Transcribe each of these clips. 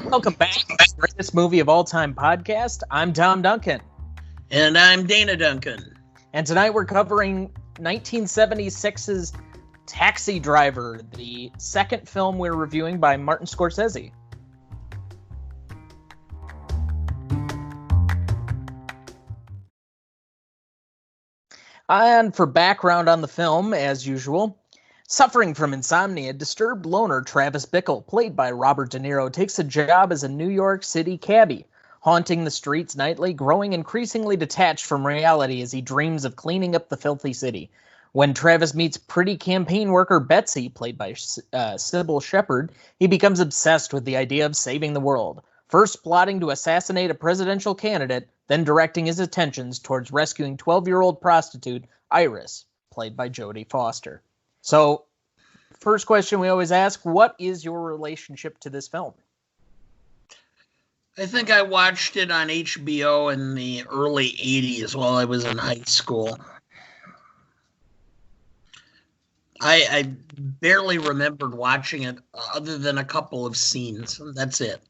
Welcome back to the greatest movie of all time podcast. I'm Tom Duncan. And I'm Dana Duncan. And tonight we're covering 1976's Taxi Driver, the second film we're reviewing by Martin Scorsese. And for background on the film, as usual, suffering from insomnia, disturbed loner Travis Bickle, played by Robert De Niro, takes a job as a New York City cabbie, haunting the streets nightly, growing increasingly detached from reality as he dreams of cleaning up the filthy city. When Travis meets pretty campaign worker Betsy, played by Cybill Shepard, he becomes obsessed with the idea of saving the world, first plotting to assassinate a presidential candidate, then directing his attentions towards rescuing 12-year-old prostitute Iris, played by Jodie Foster. So, first question we always ask, what is your relationship to this film? I think I watched it on HBO in the early 80s while I was in high school. I barely remembered watching it other than a couple of scenes. That's it.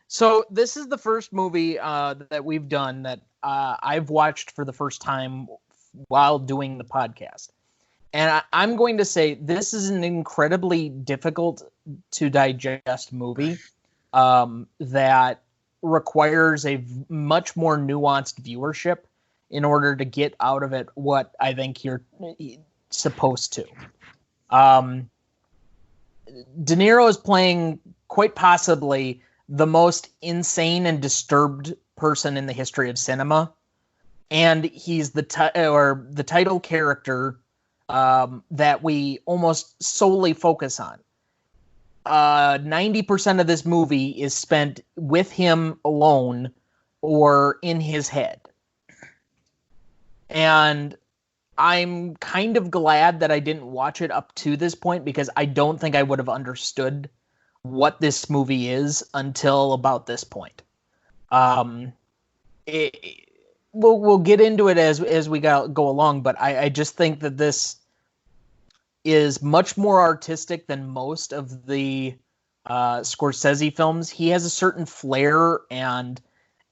So this is the first movie that we've done that I've watched for the first time while doing the podcast. And I'm going to say this is an incredibly difficult to digest movie that requires a much more nuanced viewership in order to get out of it what I think you're supposed to. De Niro is playing quite possibly the most insane and disturbed person in the history of cinema. And he's the title character that we almost solely focus on. 90% of this movie is spent with him alone or in his head. And I'm kind of glad that I didn't watch it up to this point because I don't think I would have understood what this movie is until about this point. We'll get into it as we go along, but I just think that this is much more artistic than most of the Scorsese films. He has a certain flair and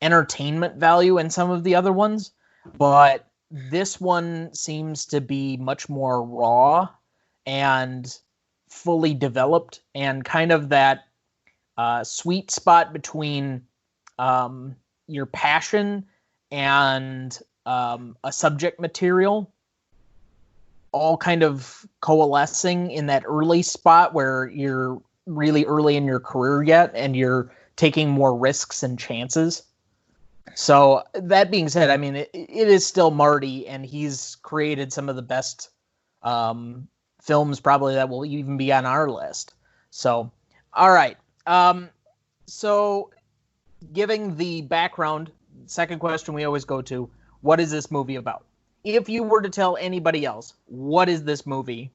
entertainment value in some of the other ones, but this one seems to be much more raw and fully developed and kind of that sweet spot between your passion and a subject material all kind of coalescing in that early spot where you're really early in your career yet and you're taking more risks and chances. So that being said, I mean, it is still Marty, and he's created some of the best films probably that will even be on our list. So, all right. So giving the background, second question we always go to, what is this movie about? If you were to tell anybody else, what is this movie?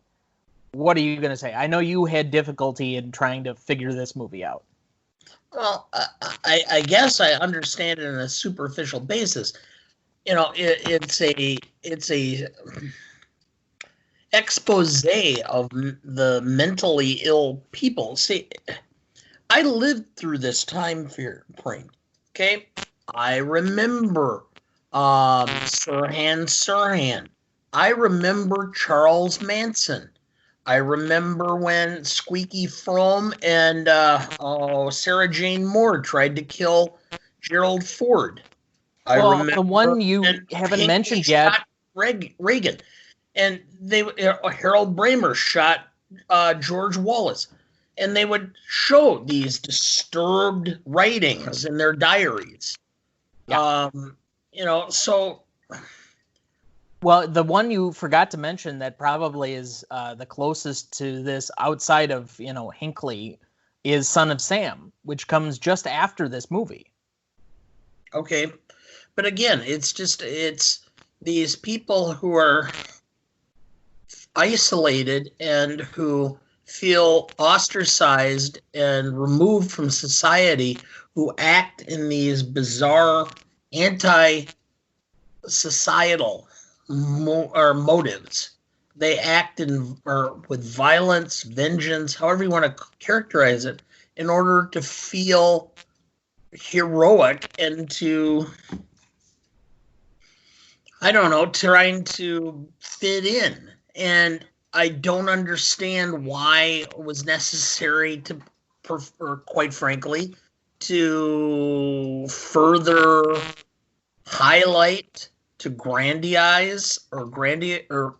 What are you going to say? I know you had difficulty in trying to figure this movie out. Well, I guess I understand it on a superficial basis. You know, it's a expose of the mentally ill people. See, I lived through this time frame. Okay, I remember Sirhan. I remember Charles Manson. I remember when Squeaky Fromme and Sarah Jane Moore tried to kill Gerald Ford. I remember the one you haven't mentioned yet, Reagan, and Harold Bramer shot George Wallace, and they would show these disturbed writings in their diaries. Yeah. So. Well, the one you forgot to mention that probably is the closest to this outside of, Hinckley is Son of Sam, which comes just after this movie. Okay. But again, it's these people who are isolated and who feel ostracized and removed from society, who act in these bizarre anti-societal motives. They act with violence, vengeance, however you want to characterize it, in order to feel heroic and to, I don't know, trying to fit in. And I don't understand why it was necessary to, or quite frankly, to further highlight, to grandiose, or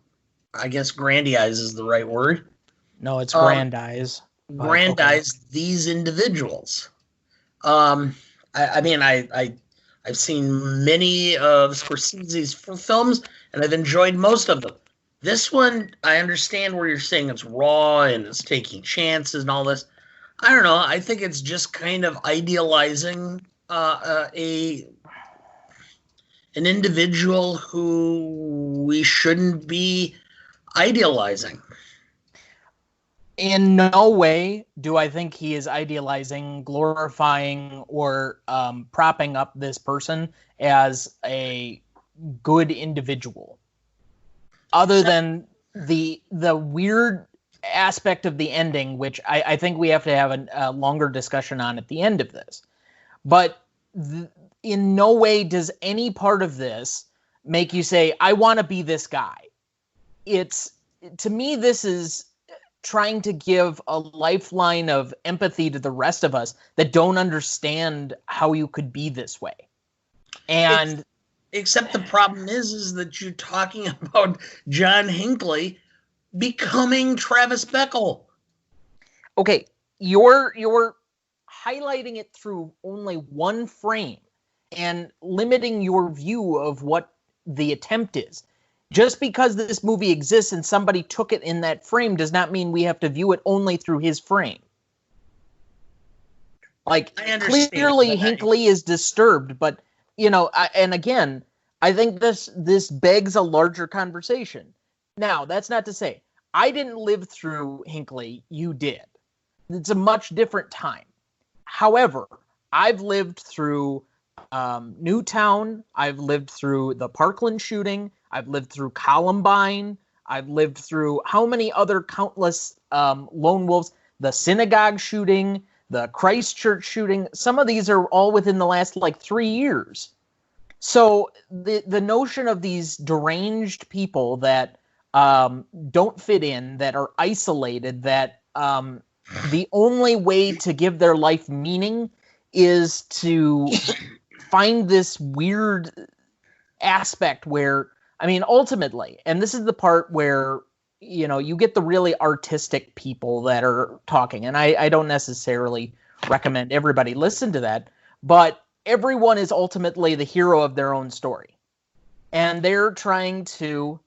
I guess grandiose is the right word. No, it's grandize. Grandize these individuals. I mean, I've seen many of Scorsese's films, and I've enjoyed most of them. This one, I understand where you're saying it's raw and it's taking chances and all this. I don't know. I think it's just kind of idealizing an individual who we shouldn't be idealizing. In no way do I think he is idealizing, glorifying, or propping up this person as a good individual. Other than the weird aspect of the ending, which I think we have to have a longer discussion on at the end of this. But in no way does any part of this make you say, I want to be this guy. To me, this is trying to give a lifeline of empathy to the rest of us that don't understand how you could be this way. And except the problem is that you're talking about John Hinckley becoming Travis Bickle. Okay, you're highlighting it through only one frame and limiting your view of what the attempt is. Just because this movie exists and somebody took it in that frame does not mean we have to view it only through his frame. Like, clearly Hinckley is disturbed, but, you know, and again, I think this begs a larger conversation. Now, that's not to say I didn't live through Hinckley, you did. It's a much different time. However, I've lived through Newtown, I've lived through the Parkland shooting, I've lived through Columbine. I've lived through how many other countless lone wolves, the synagogue shooting, the Christchurch shooting. Some of these are all within the last 3 years. So the notion of these deranged people that don't fit in, that are isolated, that the only way to give their life meaning is to find this weird aspect where, I mean, ultimately, and this is the part where, you know, you get the really artistic people that are talking, and I don't necessarily recommend everybody listen to that, but everyone is ultimately the hero of their own story. And they're trying to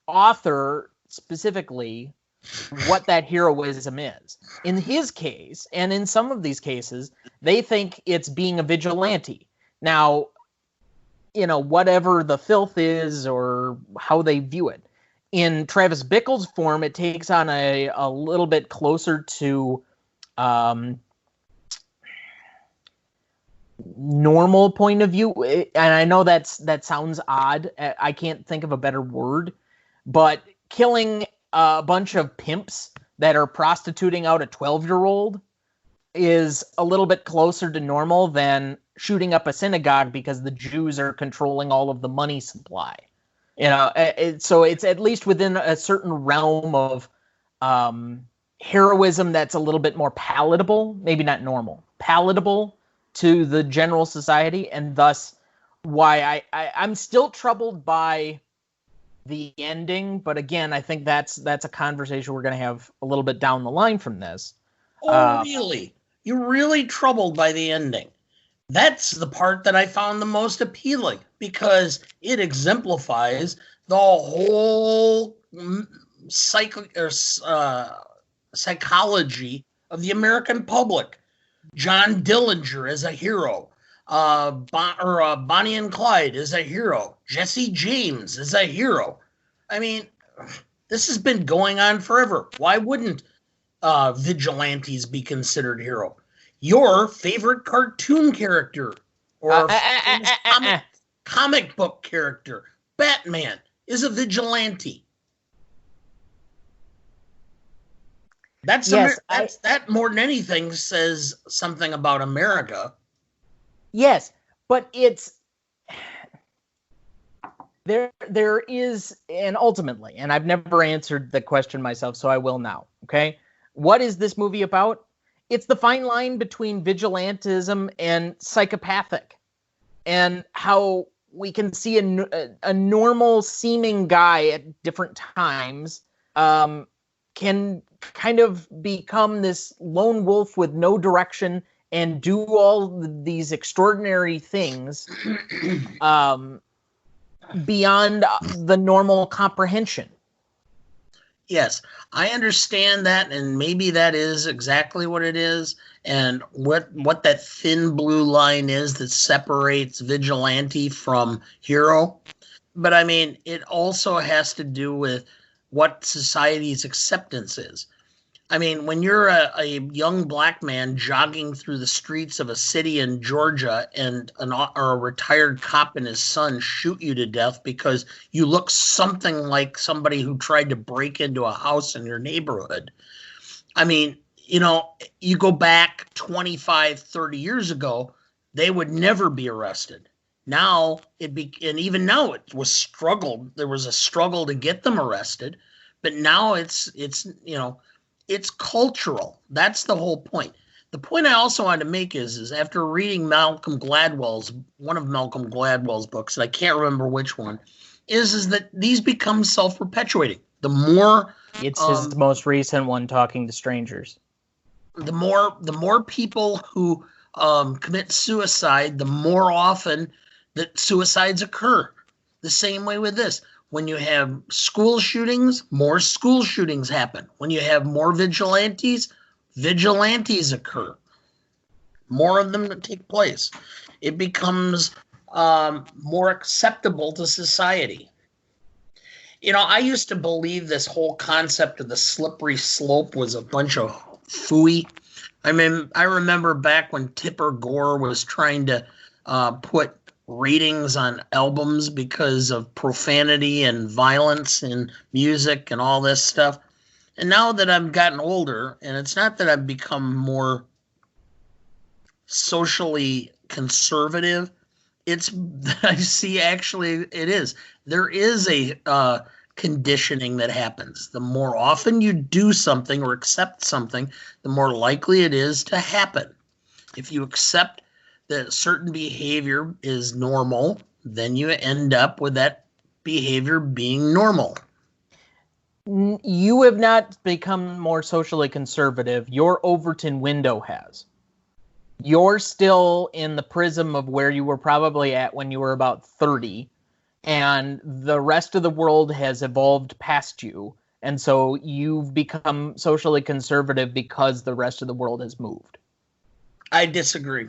author specifically what that heroism is. In his case, and in some of these cases, they think it's being a vigilante. Now, you know, whatever the filth is or how they view it. In Travis Bickle's form, it takes on a little bit closer to normal point of view. And I know that sounds odd. I can't think of a better word. But killing a bunch of pimps that are prostituting out a 12-year-old is a little bit closer to normal than shooting up a synagogue because the Jews are controlling all of the money supply. You know, so it's at least within a certain realm of heroism that's a little bit more palatable, maybe not normal, palatable to the general society, and thus why I'm still troubled by the ending. But again, I think that's a conversation we're going to have a little bit down the line from this. Oh, really? You're really troubled by the ending? That's the part that I found the most appealing because it exemplifies the whole psychology of the American public. John Dillinger is a hero. Bonnie and Clyde is a hero. Jesse James is a hero. I mean, this has been going on forever. Why wouldn't vigilantes be considered hero? Your favorite cartoon character or comic book character, Batman, is a vigilante. That's Yes, that more than anything says something about America. yes, but it's there is, and ultimately, and I've never answered the question myself, so I will now. Okay, what is this movie about? It's the fine line between vigilantism and psychopathic, and how we can see a normal seeming guy at different times can kind of become this lone wolf with no direction and do all these extraordinary things beyond the normal comprehension. Yes, I understand that, and maybe that is exactly what it is, and what that thin blue line is that separates vigilante from hero. But I mean, it also has to do with what society's acceptance is. I mean, when you're a young black man jogging through the streets of a city in Georgia and or a retired cop and his son shoot you to death because you look something like somebody who tried to break into a house in your neighborhood. I mean, you know, you go back 25, 30 years ago, they would never be arrested. Now and even now it was struggled. There was a struggle to get them arrested, but now it's it's cultural. That's the whole point. The point I also wanted to make is after reading one of Malcolm Gladwell's books, and I can't remember which one, is that these become self-perpetuating. The more it's his most recent one, Talking to Strangers. The more people who commit suicide, the more often that suicides occur. The same way with this. When you have school shootings, more school shootings happen. When you have more vigilantes, vigilantes occur. More of them take place. It becomes more acceptable to society. You know, I used to believe this whole concept of the slippery slope was a bunch of phooey. I mean, I remember back when Tipper Gore was trying to put ratings on albums because of profanity and violence and music and all this stuff. And now that I've gotten older, and it's not that I've become more socially conservative, it's that I see actually it is. There is a conditioning that happens. The more often you do something or accept something, the more likely it is to happen. If you accept that certain behavior is normal, then you end up with that behavior being normal. You have not become more socially conservative. Your Overton window has. You're still in the prism of where you were probably at when you were about 30, and the rest of the world has evolved past you, and so you've become socially conservative because the rest of the world has moved. I disagree.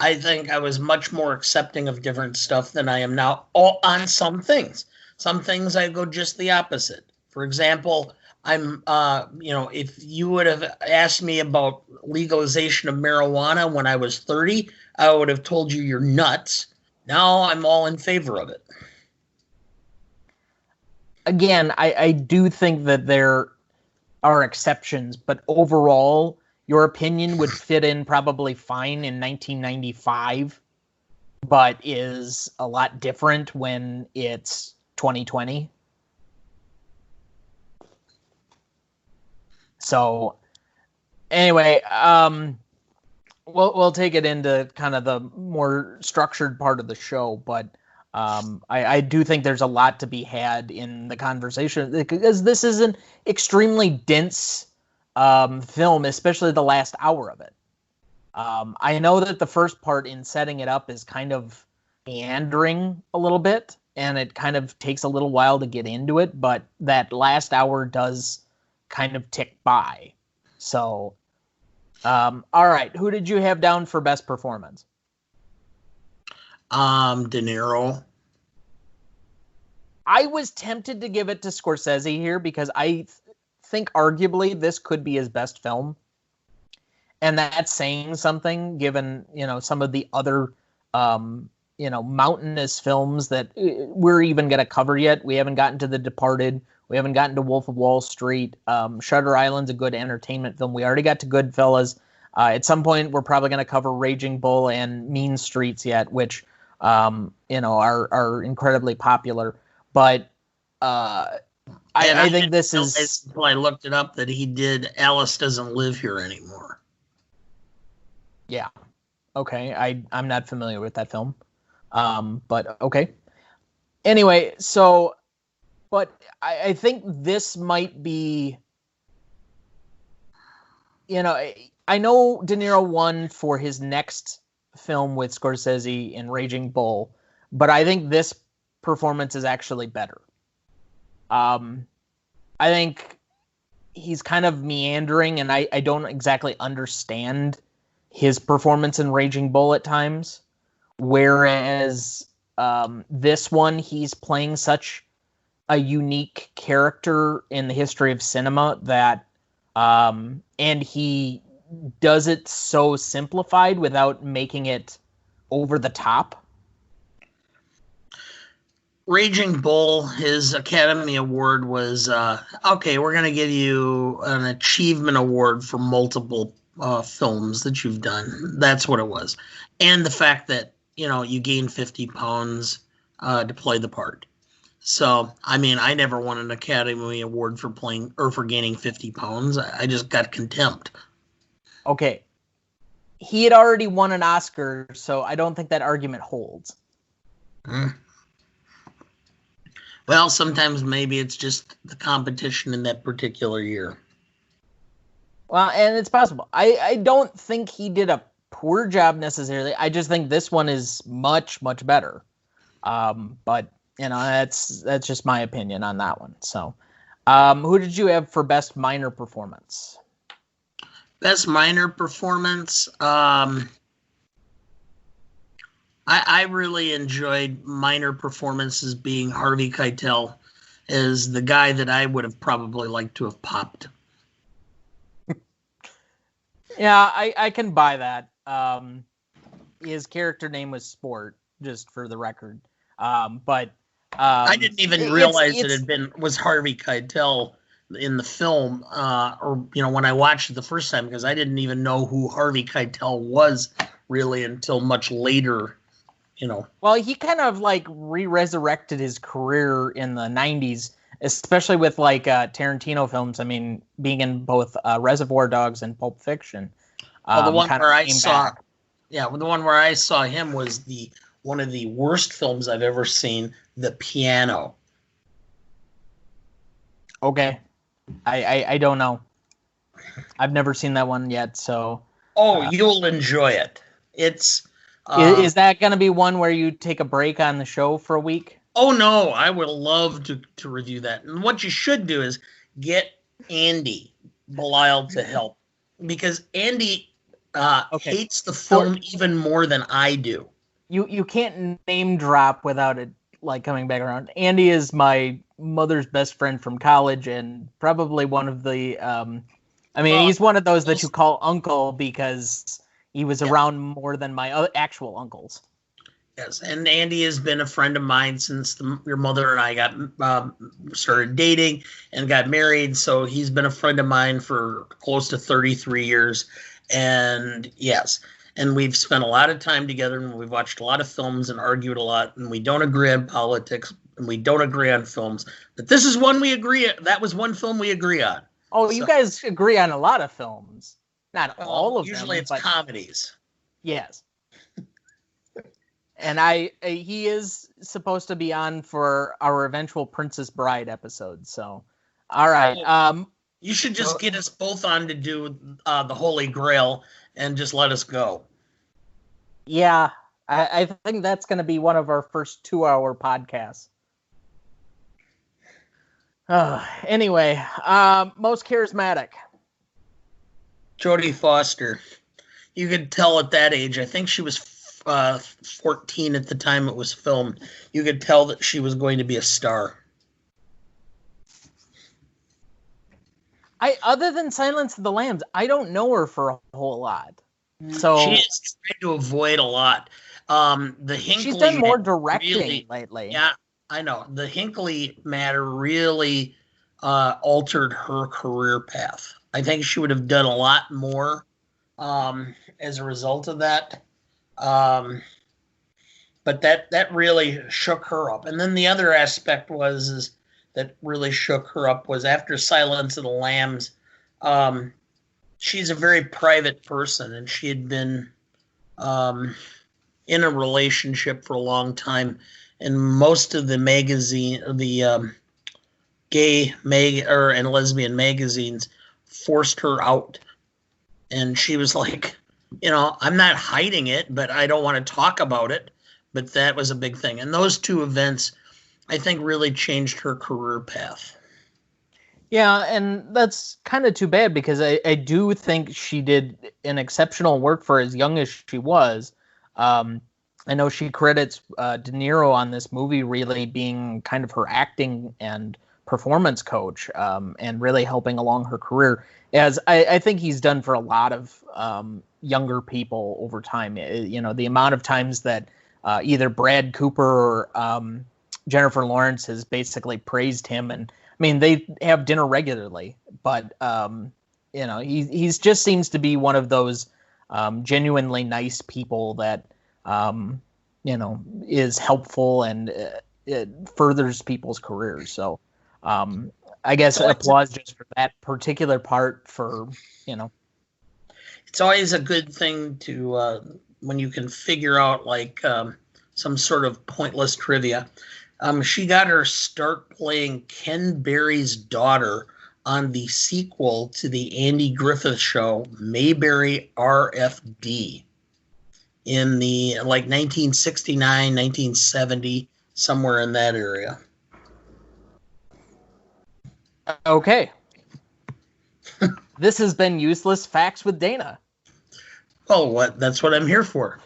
I think I was much more accepting of different stuff than I am now on some things. Some things I go just the opposite. For example, I'm, if you would have asked me about legalization of marijuana when I was 30, I would have told you you're nuts. Now I'm all in favor of it. Again, I do think that there are exceptions, but overall, your opinion would fit in probably fine in 1995, but is a lot different when it's 2020. So, anyway, we'll take it into kind of the more structured part of the show, but I do think there's a lot to be had in the conversation because this is an extremely dense film, especially the last hour of it. I know that the first part in setting it up is kind of meandering a little bit, and it kind of takes a little while to get into it, but that last hour does kind of tick by. So, all right, who did you have down for best performance? De Niro. I was tempted to give it to Scorsese here because I think arguably this could be his best film. And that's saying something given, some of the other, mountainous films that we're even going to cover yet. We haven't gotten to The Departed. We haven't gotten to Wolf of Wall Street. Shutter Island's a good entertainment film. We already got to Goodfellas. At some point, we're probably going to cover Raging Bull and Mean Streets yet, which are incredibly popular. But I think this is. I looked it up that he did Alice Doesn't Live Here Anymore. Yeah. Okay. I'm not familiar with that film. But okay. Anyway, so, but I think this might be, I know De Niro won for his next film with Scorsese in Raging Bull, but I think this performance is actually better. I think he's kind of meandering, and I don't exactly understand his performance in Raging Bull at times, whereas this one, he's playing such a unique character in the history of cinema that, and he does it so simplified without making it over the top. Raging Bull, his Academy Award was, okay, we're going to give you an achievement award for multiple films that you've done. That's what it was. And the fact that, you gained 50 pounds to play the part. So, I mean, I never won an Academy Award for gaining 50 pounds. I just got contempt. Okay. He had already won an Oscar, so I don't think that argument holds. Well, sometimes maybe it's just the competition in that particular year. Well, and it's possible. I don't think he did a poor job necessarily. I just think this one is much, much better. But, that's just my opinion on that one. So, who did you have for Best Minor Performance? Best Minor Performance, I really enjoyed minor performances being Harvey Keitel as the guy that I would have probably liked to have popped. Yeah, I can buy that. His character name was Sport, just for the record. But I didn't even realize it was Harvey Keitel in the film, or when I watched it the first time, because I didn't even know who Harvey Keitel was really until much later. Well, he kind of like re-resurrected his career in the 90s, especially with like Tarantino films. I mean, being in both Reservoir Dogs and Pulp Fiction. Well, the one where I saw him was one of the worst films I've ever seen, The Piano. Okay. I don't know. I've never seen that one yet, so. Oh, you'll enjoy it. It's. Is that going to be one where you take a break on the show for a week? Oh, no. I would love to review that. And what you should do is get Andy Belial to help. Because Andy hates the film even more than I do. You can't name drop without it like coming back around. Andy is my mother's best friend from college and probably one of the... he's one of those that you call uncle because... He was around more than my actual uncles. Yes, and Andy has been a friend of mine since your mother and I got started dating and got married. So he's been a friend of mine for close to 33 years. And yes, and we've spent a lot of time together and we've watched a lot of films and argued a lot. And we don't agree on politics and we don't agree on films. But this is one we agree on. That was one film we agree on. Oh, you guys agree on a lot of films. Not all of them. Usually it's comedies. Yes. And he is supposed to be on for our eventual Princess Bride episode. So, all right. You should just get us both on to do the Holy Grail and just let us go. Yeah. I think that's going to be one of our first 2-hour podcasts. Anyway, most charismatic. Jodie Foster. You could tell at that age, I think she was 14 at the time it was filmed. You could tell that she was going to be a star. Other than Silence of the Lambs, I don't know her for a whole lot. So she is trying to avoid a lot. The Hinckley she's done more directing lately. Yeah, I know. The Hinckley matter really altered her career path. I think she would have done a lot more as a result of that. But that really shook her up. And then the other aspect is that really shook her up was after Silence of the Lambs. She's a very private person, and she had been in a relationship for a long time, and most of the gay and lesbian magazines forced her out, and she was like, I'm not hiding it, but I don't want to talk about it. But that was a big thing, and those two events, I think, really changed her career path. Yeah, and that's kind of too bad, because I do think she did an exceptional work for as young as she was. I know she credits De Niro on this movie really being kind of her acting and performance coach, and really helping along her career, as I think he's done for a lot of younger people over time. The amount of times that either Brad Cooper or Jennifer Lawrence has basically praised him, and I mean, they have dinner regularly, but he's just seems to be one of those genuinely nice people that is helpful, and it furthers people's careers. So I guess applause just for that particular part. It's always a good thing to when you can figure out some sort of pointless trivia. She got her start playing Ken Berry's daughter on the sequel to the Andy Griffith show, Mayberry RFD, in the 1969, 1970, somewhere in that area. Okay. This has been Useless Facts with Dana. Oh, that's what I'm here for.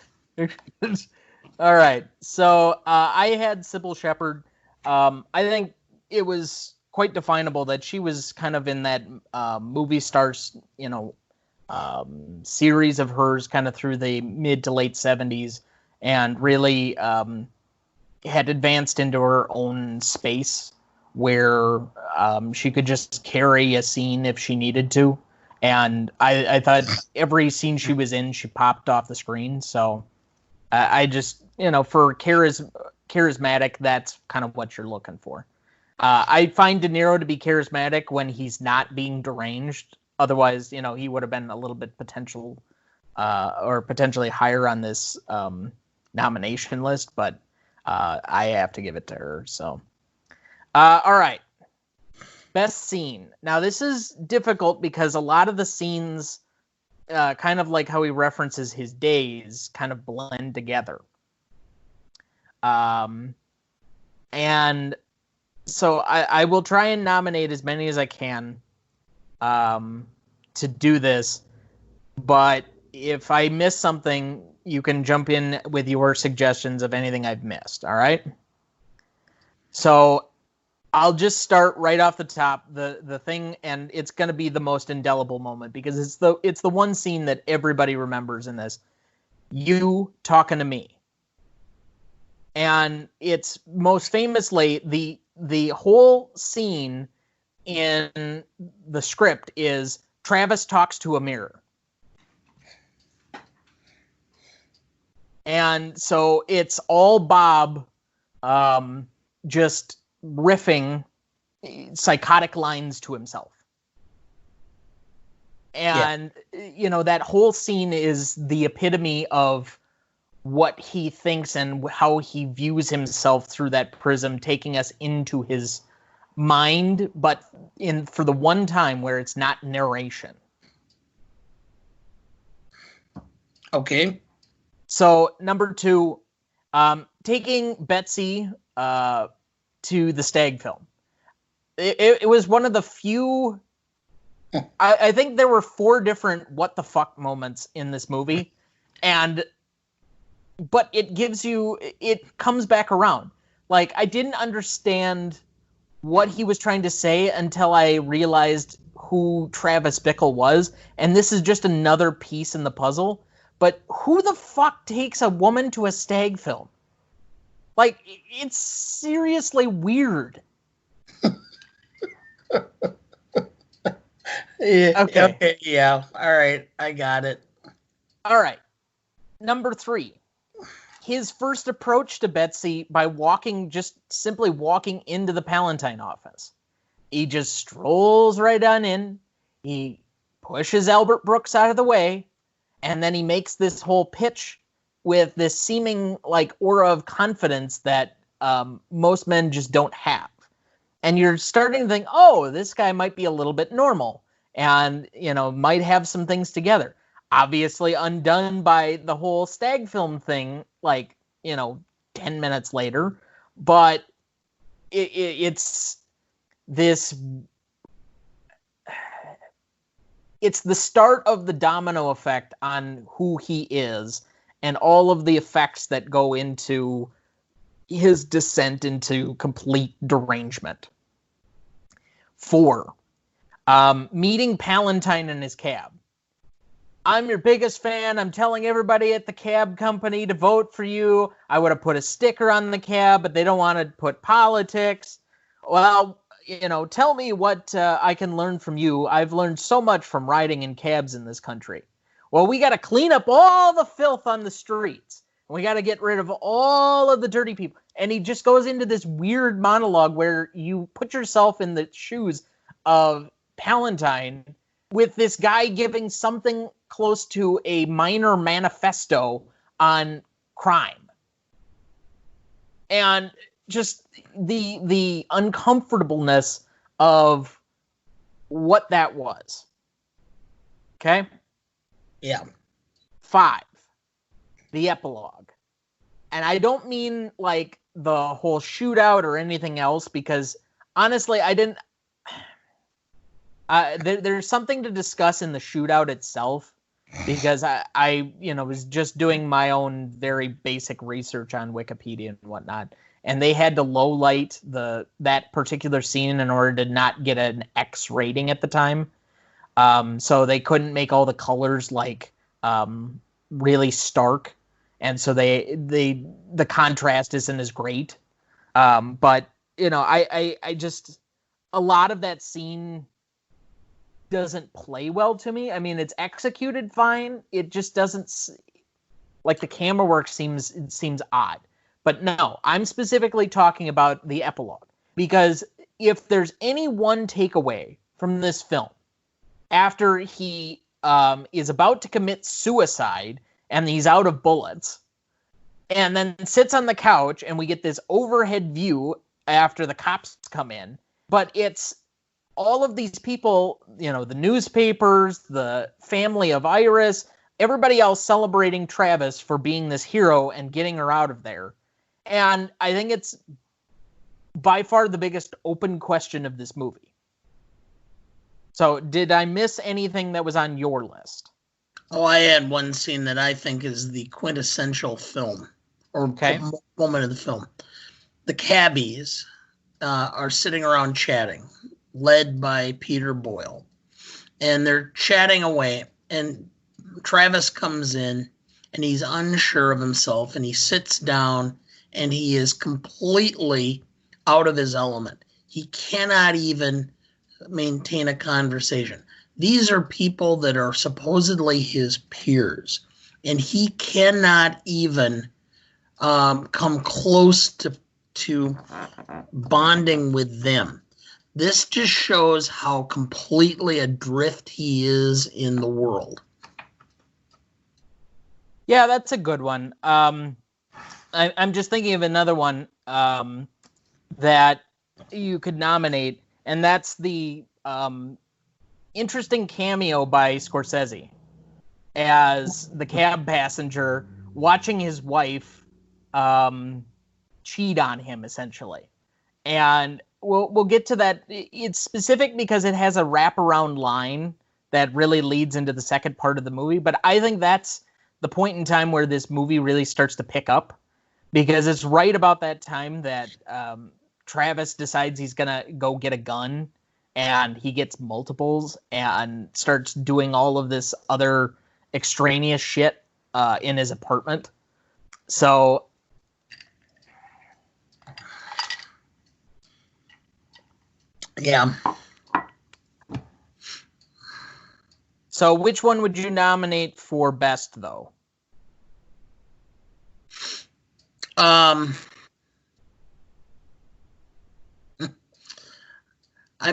All right. So I had Cybill Shepherd. I think it was quite definable that she was kind of in that movie stars, series of hers kind of through the mid to late 70s, and really had advanced into her own space where she could just carry a scene if she needed to. And I thought every scene she was in, she popped off the screen. So I just, for charismatic, that's kind of what you're looking for. I find De Niro to be charismatic when he's not being deranged. Otherwise, he would have been a little bit potentially higher on this nomination list. But I have to give it to her. So, all right. Best scene. Now, this is difficult because a lot of the scenes, kind of like how he references his days, kind of blend together. And so I will try and nominate as many as I can to do this. But if I miss something, you can jump in with your suggestions of anything I've missed. All right? So I'll just start right off the top. The thing, and it's going to be the most indelible moment because it's the one scene that everybody remembers in this. You talking to me. And it's most famously the whole scene in the script is Travis talks to a mirror. And so it's all Bob just riffing psychotic lines to himself. And, that whole scene is the epitome of what he thinks and how he views himself through that prism, taking us into his mind, but for the one time where it's not narration. Okay. So, number 2, taking Betsy to the stag film. It was one of the few... I think there were 4 different what the fuck moments in this movie, but it comes back around. Like, I didn't understand what he was trying to say until I realized who Travis Bickle was, and this is just another piece in the puzzle. But who the fuck takes a woman to a stag film? Like, it's seriously weird. Yeah, Okay. okay, yeah. All right, I got it. All right. Number 3. His first approach to Betsy by simply walking into the Palatine office. He just strolls right on in. He pushes Albert Brooks out of the way, and then he makes this whole pitch with this seeming like aura of confidence that most men just don't have. And you're starting to think, oh, this guy might be a little bit normal and, might have some things together. Obviously undone by the whole stag film thing, 10 minutes later. But it's this... It's the start of the domino effect on who he is and all of the effects that go into his descent into complete derangement. 4, meeting Palatine in his cab. I'm your biggest fan. I'm telling everybody at the cab company to vote for you. I would have put a sticker on the cab, but they don't want to put politics. Well, tell me what I can learn from you. I've learned so much from riding in cabs in this country. Well, we got to clean up all the filth on the streets. We got to get rid of all of the dirty people. And he just goes into this weird monologue where you put yourself in the shoes of Palatine with this guy giving something close to a minor manifesto on crime. And just the uncomfortableness of what that was. Okay? Yeah. 5, the epilogue. And I don't mean like the whole shootout or anything else, because honestly, I didn't... there's something to discuss in the shootout itself, because I was just doing my own very basic research on Wikipedia and whatnot, and they had to low light that particular scene in order to not get an X rating at the time. So they couldn't make all the colors really stark, and so the contrast isn't as great. But I just, a lot of that scene doesn't play well to me. I mean, it's executed fine. It just doesn't, like, the camera work seems odd. But no, I'm specifically talking about the epilogue, because if there's any one takeaway from this film, after he is about to commit suicide and he's out of bullets, and then sits on the couch and we get this overhead view after the cops come in, but it's all of these people, the newspapers, the family of Iris, everybody else celebrating Travis for being this hero and getting her out of there. And I think it's by far the biggest open question of this movie. So did I miss anything that was on your list? Oh, I had one scene that I think is the quintessential film, or moment of the film. The cabbies are sitting around chatting, led by Peter Boyle. And they're chatting away, and Travis comes in, and he's unsure of himself, and he sits down, and he is completely out of his element. He cannot even maintain a conversation. These are people that are supposedly his peers, and he cannot even come close to bonding with them. This just shows how completely adrift he is in the world. Yeah, that's a good one. I'm just thinking of another one that you could nominate, and that's the interesting cameo by Scorsese as the cab passenger watching his wife cheat on him, essentially. And we'll get to that. It's specific because it has a wraparound line that really leads into the second part of the movie. But I think that's the point in time where this movie really starts to pick up, because it's right about that time that Travis decides he's going to go get a gun, and he gets multiples and starts doing all of this other extraneous shit in his apartment. So... yeah. So which one would you nominate for best, though? I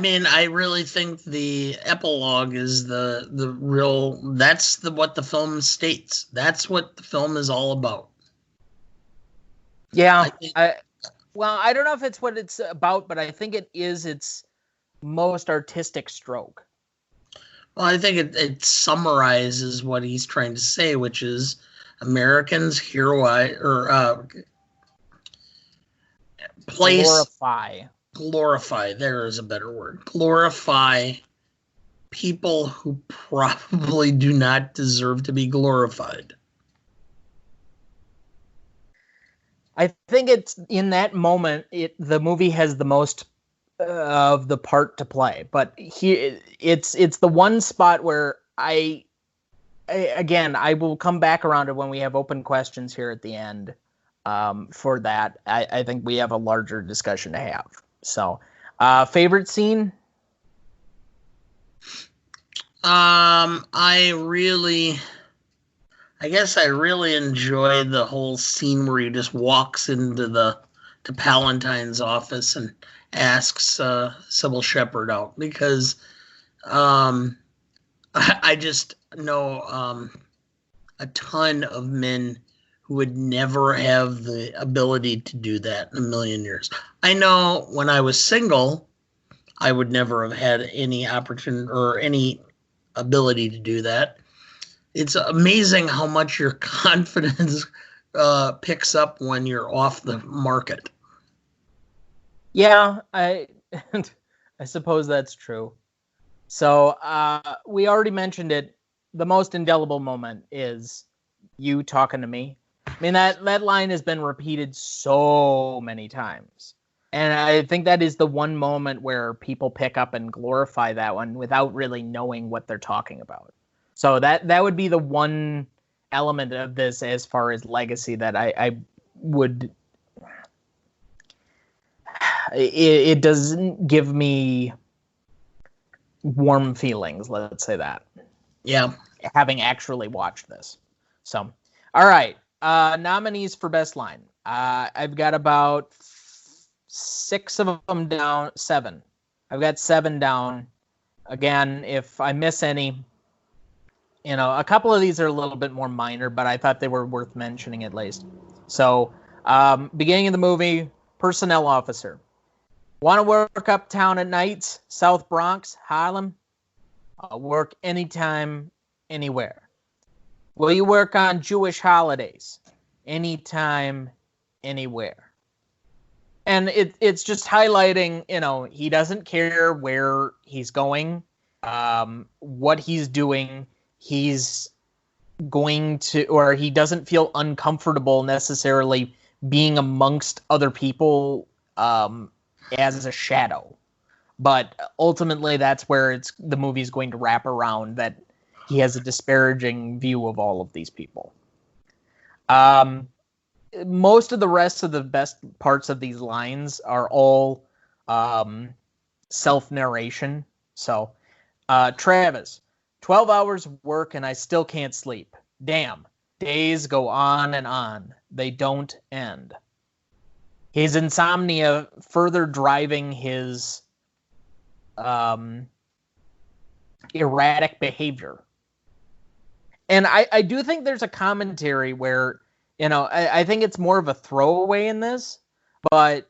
mean, I really think the epilogue is the real. That's what the film states. That's what the film is all about. Yeah, well, I don't know if it's what it's about, but I think it is its most artistic stroke. Well, I think it summarizes what he's trying to say, which is Americans glorify. There is a better word. Glorify people who probably do not deserve to be glorified. I think it's in that moment, the movie has the most of the part to play, but it's the one spot where I will come back around to when we have open questions here at the end. For that, I think we have a larger discussion to have. So, favorite scene? I guess I really enjoy the whole scene where he just walks to Palatine's office and asks Cybill Shepard out, because I just know a ton of men who would never have the ability to do that in a million years. I know when I was single, I would never have had any opportunity or any ability to do that. It's amazing how much your confidence picks up when you're off the market. Yeah, I suppose that's true. So we already mentioned it. The most indelible moment is you talking to me. I mean, that line has been repeated so many times. And I think that is the one moment where people pick up and glorify that one without really knowing what they're talking about. So that would be the one element of this as far as legacy that I would... It doesn't give me warm feelings, let's say that. Yeah. Having actually watched this. So, all right. Nominees for best line. I've got about 6 of them down. 7. I've got 7 down. Again, if I miss any, a couple of these are a little bit more minor, but I thought they were worth mentioning at least. So, beginning of the movie, personnel officer. Want to work uptown at nights? South Bronx, Harlem? I'll work anytime, anywhere. Will you work on Jewish holidays? Anytime, anywhere. And it's just highlighting, he doesn't care where he's going, what he's doing. He's going to, or he doesn't feel uncomfortable necessarily being amongst other people as a shadow. But ultimately, that's where the movie's going to wrap around, that he has a disparaging view of all of these people. Most of the rest of the best parts of these lines are all self-narration. So, Travis, 12 hours of work and I still can't sleep. Damn, days go on and on. They don't end. His insomnia further driving his erratic behavior. And I do think there's a commentary where, I think it's more of a throwaway in this, but,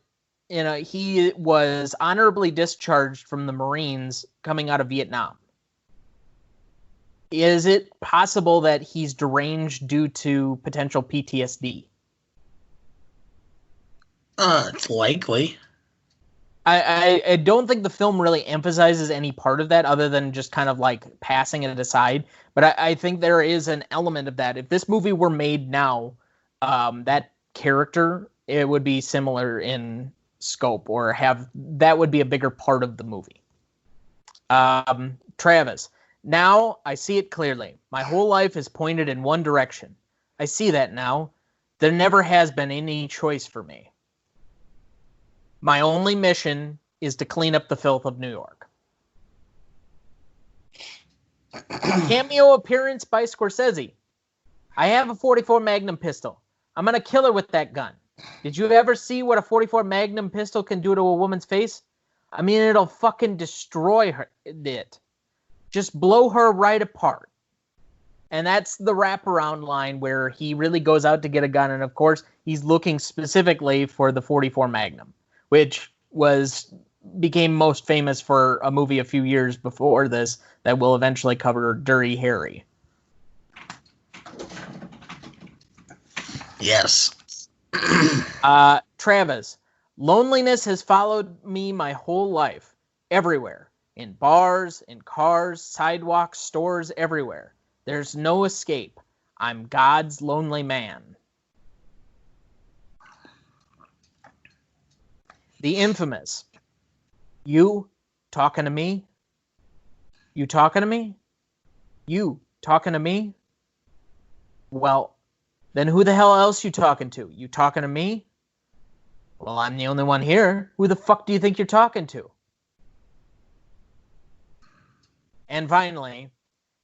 he was honorably discharged from the Marines coming out of Vietnam. Is it possible that he's deranged due to potential PTSD? It's likely. I don't think the film really emphasizes any part of that other than just kind of like passing it aside. But I think there is an element of that. If this movie were made now, that character, it would be similar in scope, or that would be a bigger part of the movie. Travis, now I see it clearly. My whole life is pointed in one direction. I see that now. There never has been any choice for me. My only mission is to clean up the filth of New York. Cameo appearance by Scorsese. I have a 44 Magnum pistol. I'm going to kill her with that gun. Did you ever see what a 44 Magnum pistol can do to a woman's face? I mean, it'll fucking destroy her. Just blow her right apart. And that's the wraparound line where he really goes out to get a gun. And, of course, he's looking specifically for the 44 Magnum, which became most famous for a movie a few years before this that will eventually cover, Dirty Harry. Yes. Travis, loneliness has followed me my whole life. Everywhere. In bars, in cars, sidewalks, stores, everywhere. There's no escape. I'm God's lonely man. The infamous. You talking to me? You talking to me? You talking to me? Well, then who the hell else you talking to? You talking to me? Well, I'm the only one here. Who the fuck do you think you're talking to? And finally,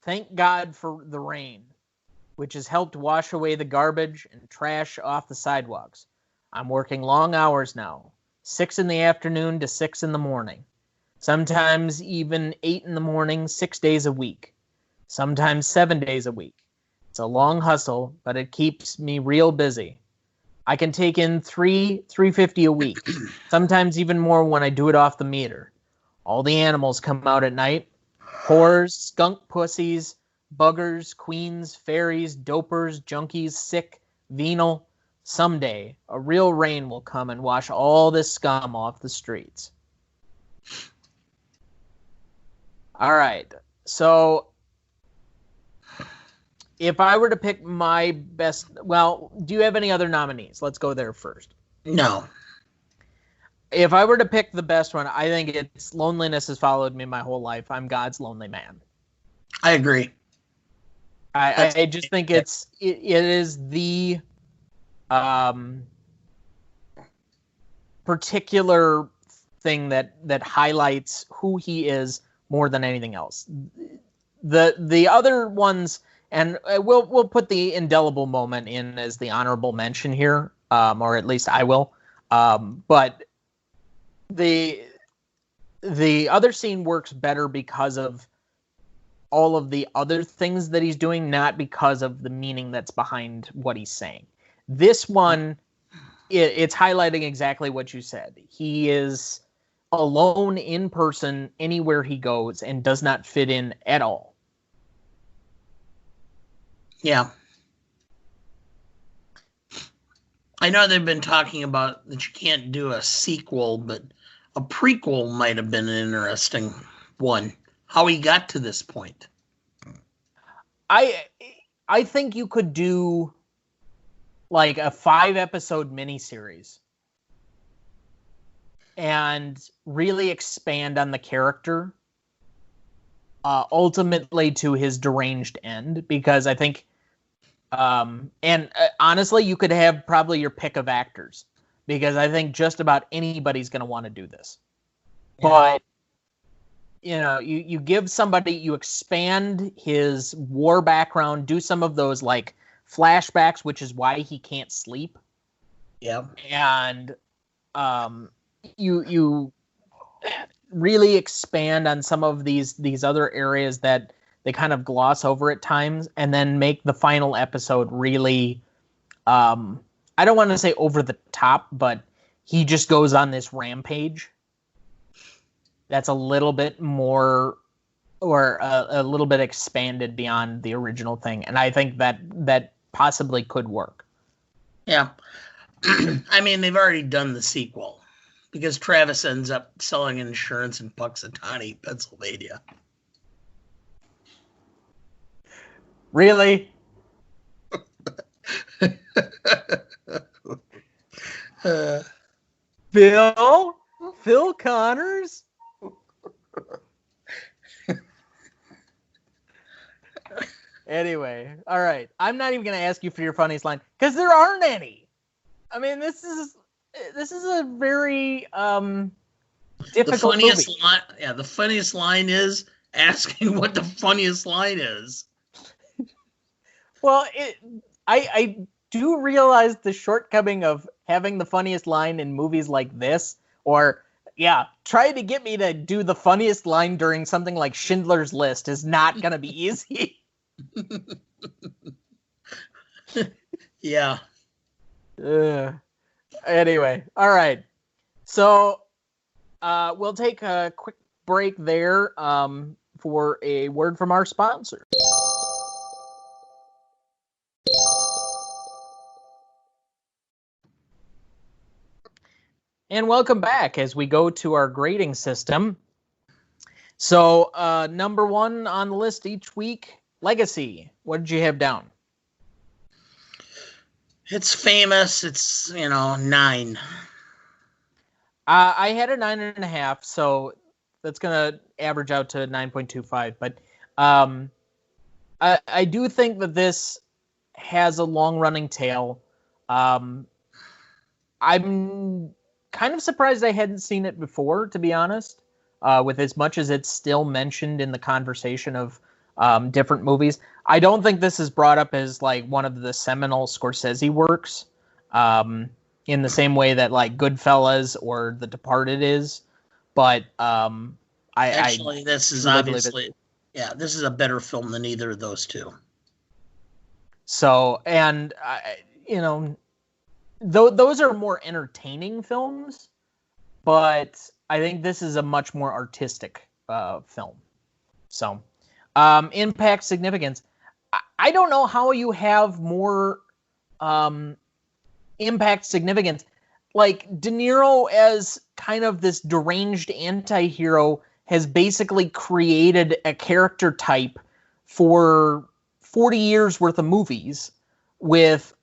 thank God for the rain, which has helped wash away the garbage and trash off the sidewalks. I'm working long hours now, 6 in the afternoon to 6 in the morning. Sometimes even 8 in the morning, 6 days a week. Sometimes 7 days a week. It's a long hustle, but it keeps me real busy. I can take in $350 a week, sometimes even more when I do it off the meter. All the animals come out at night. Whores, skunk pussies, buggers, queens, fairies, dopers, junkies, sick, venal. Someday, a real rain will come and wash all this scum off the streets. All right, so if I were to pick my best... Well, do you have any other nominees? Let's go there first. No. If I were to pick the best one, I think it's Loneliness Has Followed Me My Whole Life. I'm God's Lonely Man. I agree. I just think it is the particular thing that highlights who he is more than anything else. The other ones, and we'll put the indelible moment in as the honorable mention here, or at least I will. But the other scene works better because of all of the other things that he's doing, not because of the meaning that's behind what he's saying. This one, it's highlighting exactly what you said. He is alone in person anywhere he goes and does not fit in at all. Yeah. I know they've been talking about that you can't do a sequel, but a prequel might have been an interesting one. How he got to this point. I think you could do like a 5-episode miniseries and really expand on the character, ultimately to his deranged end, because I think honestly, you could have probably your pick of actors, because I think just about anybody's going to want to do this. Yeah. But, you give somebody, you expand his war background, do some of those like flashbacks, which is why he can't sleep. Yeah. And you really expand on some of these other areas that they kind of gloss over at times, and then make the final episode really, I don't want to say over the top, but he just goes on this rampage that's a little bit more, or a little bit expanded beyond the original thing. And I think that possibly could work. Yeah. I mean, they've already done the sequel, because Travis ends up selling insurance in Puxatawny, Pennsylvania. Really? Phil Connors? Anyway, all right. I'm not even going to ask you for your funniest line, because there aren't any. I mean, this is a very difficult movie. The funniest line is, asking what the funniest line is. Well, I do realize the shortcoming of having the funniest line in movies like this, or try to get me to do the funniest line during something like Schindler's List is not going to be easy. Yeah. Anyway, all right. So we'll take a quick break there for a word from our sponsor. And welcome back as we go to our grading system. So number one on the list each week, Legacy. What did you have down? It's famous. It's, 9. I had a 9.5, so that's going to average out to 9.25. But I do think that this has a long-running tail. I'm kind of surprised I hadn't seen it before, to be honest, with as much as it's still mentioned in the conversation of different movies. I don't think this is brought up as like one of the seminal Scorsese works, in the same way that like Goodfellas or The Departed is. But this is obviously, this is a better film than either of those two. So, and those are more entertaining films, but I think this is a much more artistic film. So, impact, significance. I don't know how you have more impact, significance. Like, De Niro as kind of this deranged anti-hero has basically created a character type for 40 years worth of movies with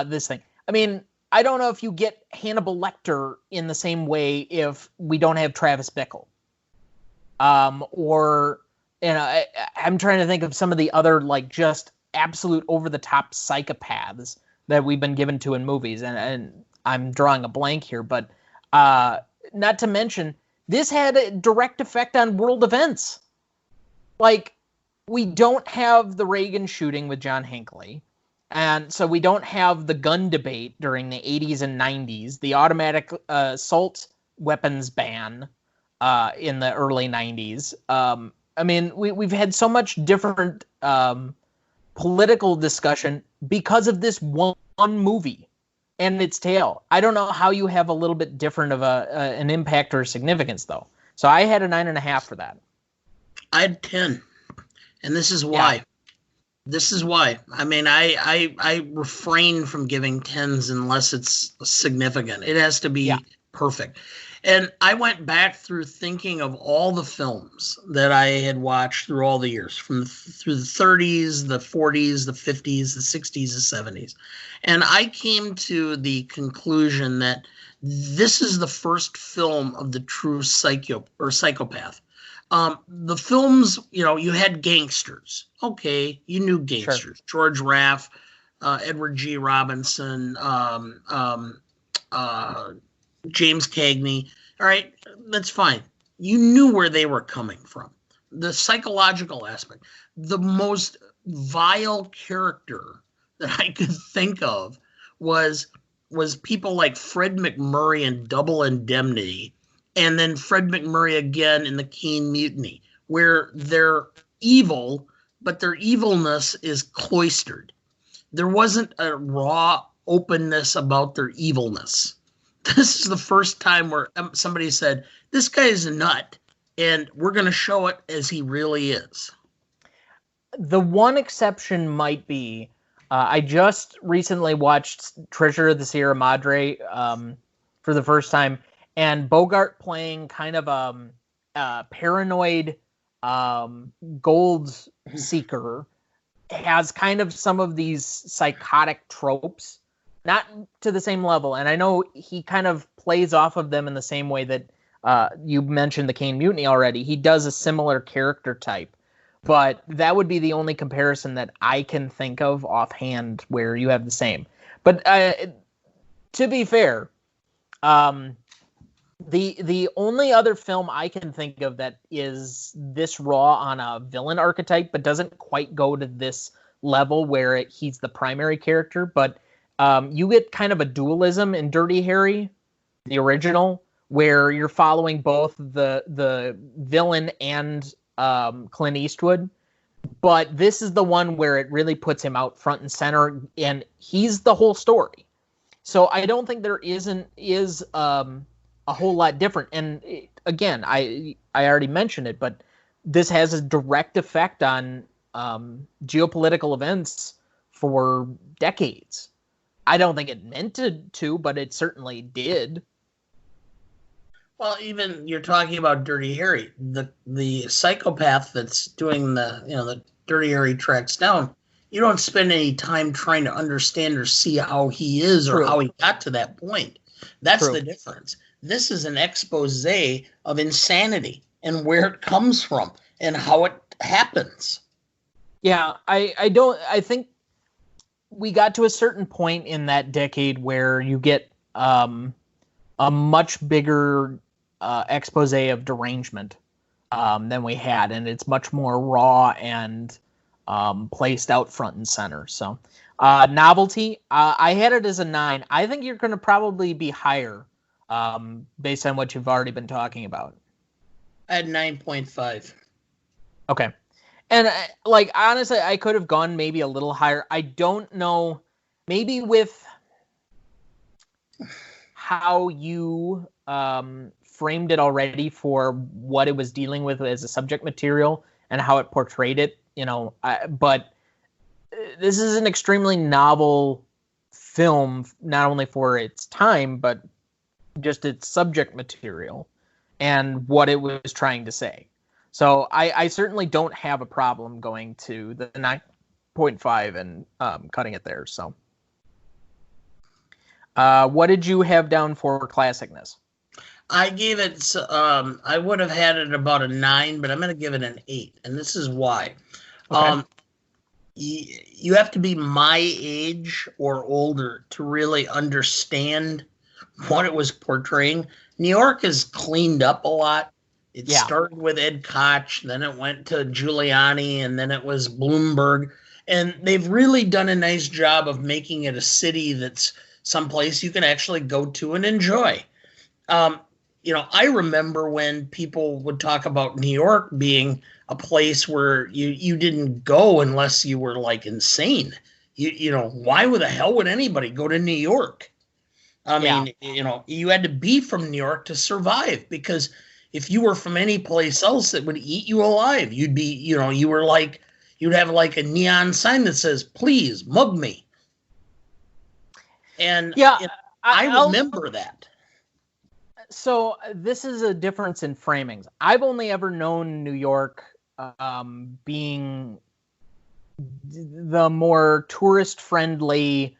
this thing. I mean, I don't know if you get Hannibal Lecter in the same way if we don't have Travis Bickle. I'm trying to think of some of the other, like, just absolute over-the-top psychopaths that we've been given to in movies. And I'm drawing a blank here, but not to mention, this had a direct effect on world events. Like, we don't have the Reagan shooting with John Hinckley. And so we don't have the gun debate during the 80s and 90s, the automatic assault weapons ban in the early 90s. I mean, we've had so much different political discussion because of this one movie and its tale. I don't know how you have a little bit different of an impact or significance, though. So I had a 9.5 for that. I had 10, and this is why. Yeah. This is why. I mean, I refrain from giving 10s unless it's significant. It has to be perfect. And I went back through thinking of all the films that I had watched through all the years, through the 30s, the 40s, the 50s, the 60s, the 70s. And I came to the conclusion that this is the first film of the true psychopath. The films, you had gangsters. Okay, you knew gangsters. Sure. George Raff, Edward G. Robinson, James Cagney. All right, that's fine. You knew where they were coming from. The psychological aspect. The most vile character that I could think of was people like Fred McMurray in Double Indemnity, and then Fred McMurray again in the Keen Mutiny, where they're evil, but their evilness is cloistered. There wasn't a raw openness about their evilness. This is the first time where somebody said, this guy is a nut, and we're going to show it as he really is. The one exception might be, I just recently watched Treasure of the Sierra Madre for the first time, and Bogart playing kind of a paranoid gold seeker has kind of some of these psychotic tropes, not to the same level. And I know he kind of plays off of them in the same way that you mentioned the Kane Mutiny already. He does a similar character type, but that would be the only comparison that I can think of offhand where you have the same. But to be fair, The only other film I can think of that is this raw on a villain archetype, but doesn't quite go to this level where he's the primary character, but you get kind of a dualism in Dirty Harry, the original, where you're following both the villain and Clint Eastwood. But this is the one where it really puts him out front and center, and he's the whole story. So I don't think there is a whole lot different. And again, I already mentioned it, but this has a direct effect on geopolitical events for decades. I don't think it meant to, but it certainly did. Well, even you're talking about Dirty Harry, the psychopath that's doing the Dirty Harry tracks down. You don't spend any time trying to understand or see how he is or how he got to that point. That's the difference. This is an expose of insanity and where it comes from and how it happens. Yeah, I think we got to a certain point in that decade where you get a much bigger expose of derangement than we had, and it's much more raw and placed out front and center. So novelty, I had it as a 9. I think you're going to probably be higher based on what you've already been talking about. I had 9.5. Okay. And like, honestly, I could have gone maybe a little higher. I don't know, maybe with how you framed it already for what it was dealing with as a subject material and how it portrayed it, but this is an extremely novel film, not only for its time, but just its subject material and what it was trying to say. So I certainly don't have a problem going to the 9.5 and cutting it there. So what did you have down for classicness? I gave it, I would have had it about a 9, but I'm going to give it an 8. And this is why. Okay. You have to be my age or older to really understand what it was portraying. New York is cleaned up a lot. It started with Ed Koch, then it went to Giuliani, and then it was Bloomberg. And they've really done a nice job of making it a city that's someplace you can actually go to and enjoy. I remember when people would talk about New York being a place where you didn't go unless you were like insane. Why the hell would anybody go to New York? I mean, you had to be from New York to survive, because if you were from any place else, it would eat you alive. You'd be, you'd have like a neon sign that says, "Please mug me." And I remember that. So this is a difference in framings. I've only ever known New York being the more tourist-friendly,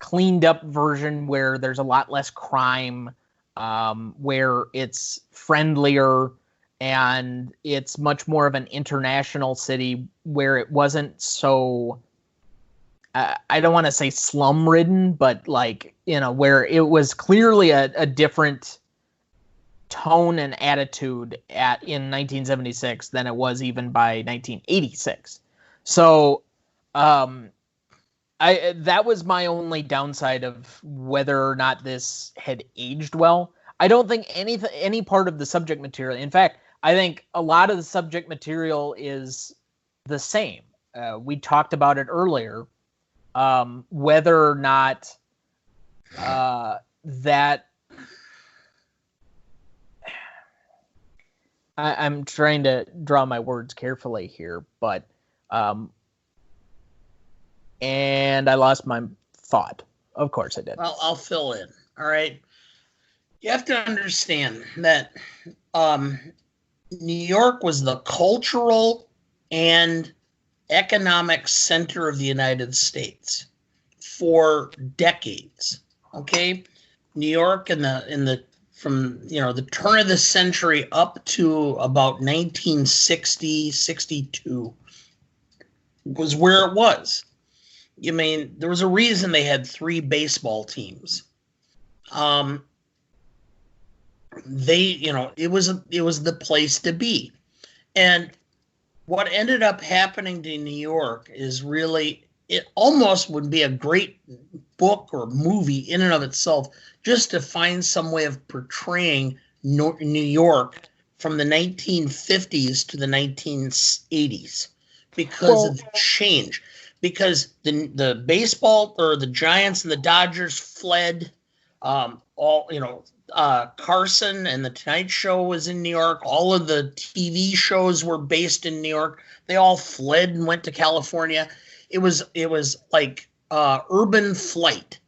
cleaned up version where there's a lot less crime, where it's friendlier and it's much more of an international city where it wasn't so, I don't want to say slum ridden, but where it was clearly a different tone and attitude in 1976 than it was even by 1986. So, that was my only downside of whether or not this had aged well. I don't think any part of the subject material. In fact, I think a lot of the subject material is the same. We talked about it earlier. Whether or not that I'm trying to draw my words carefully here, but and I lost my thought. Of course I did. Well, I'll fill in. All right. You have to understand that New York was the cultural and economic center of the United States for decades. Okay, New York from the turn of the century up to about 1960, 62 was where it was. There was a reason they had 3 baseball teams. it was the place to be. And what ended up happening to New York is really, it almost would be a great book or movie in and of itself, just to find some way of portraying New York from the 1950s to the 1980s, because of the change. Because the baseball, or the Giants and the Dodgers fled. Carson and the Tonight Show was in New York. All of the TV shows were based in New York. They all fled and went to California. It was like urban flight,